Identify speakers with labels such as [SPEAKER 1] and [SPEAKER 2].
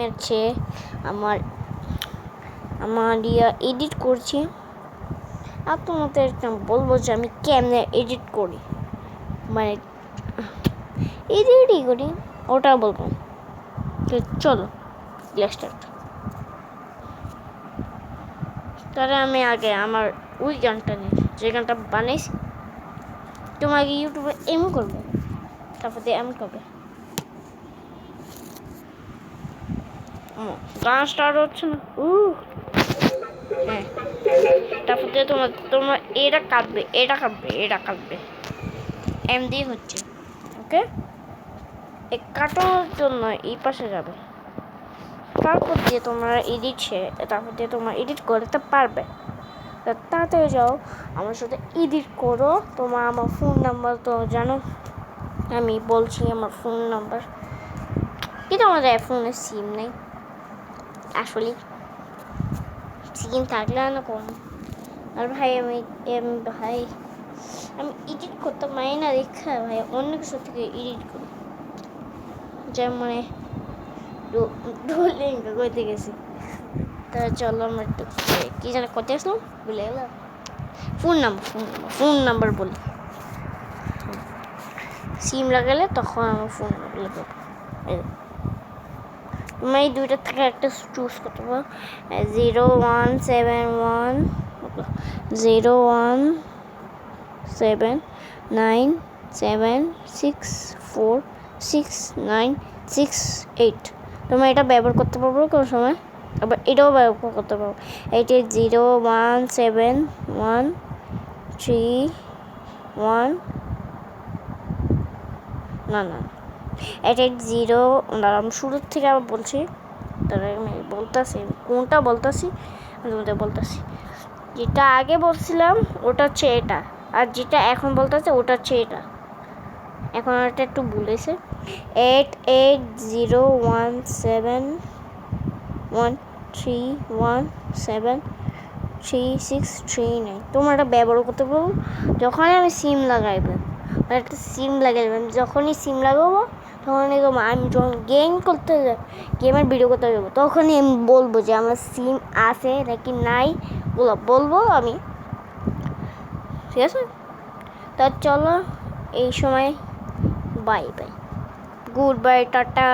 [SPEAKER 1] আছে আমার এডিট করছি। আর তোমাদের বলবো যে আমি কেমনে এডিট করি, মানে এডিটই করি ওটা বলবো। তো চলো স্টার্ট। তাহলে আমি আগে আমার ওই গানটা নিই, যে গানটা বানাইছি। তোমাকে ইউটিউবে এম করবে, তারপর দিয়ে এম করবে। গান স্টার্ট হচ্ছে না। হ্যাঁ, তারপর দিয়ে তোমার এটা কাটবে এম দিয়ে হচ্ছে। ওকে, এই কাটানোর জন্য এই পাশে যাবে, তারপর দিয়ে তোমরা তারপর দিয়ে তোমরা এডিট করতে পারবে। তাড়াতাড়ি যাও, আমার সাথে এডিট করো। আমার ফোন নাম্বার তো জানো, আমি বলছি আমার ফোন নাম্বার, কিন্তু আমাদের ফোনে সিম নেই। আসলে সিম থাকলে না কম। আর ভাই আমি এডিট করতে পারি না দেখা ভাই, অন্য কিছু থেকে এডিট করি। যেমন মানে ডুয়োলিঙ্গো করতে গেছি। তা চলো আমরা একটু কি জানি করতে আসলাম, ভুলে গেলাম। ফোন নাম্বার বলি। সিম লাগালে তখন আমার ফোন নাম্বার লাগবে। তুমি এই দুইটার থেকে একটা চুজ করতে পারো। 01710796469668 তোমরা এটা ব্যবহার করতে পারবো কোনো সময়, আবার এটাও ব্যবহার করতে পারবো। এইটা 017131 না এটা 0। আমি শুরুর থেকে আবার বলছি, তাহলে আমি কোনটা বলতেছি তোমাদের বলতেছি। যেটা আগে বলছিলাম ওটা হচ্ছে এটা, আর যেটা এখন বলতেছে ওটা হচ্ছে এটা। এখন এটা একটু বলেছে 880131373639। তোমরা এটা ব্যবহার করতে পারবো যখনই আমি সিম লাগাইবে। একটা সিম লাগাইবেন, যখনই সিম লাগাবো তখনই আমি যখন গেমের ভিডিও করতে যাবো, তখনই আমি বলবো যে আমার সিম আছে নাকি নাই, বলবো আমি। ঠিক আছে, তা চলো এই সময় বাই গুড বাই টাটা।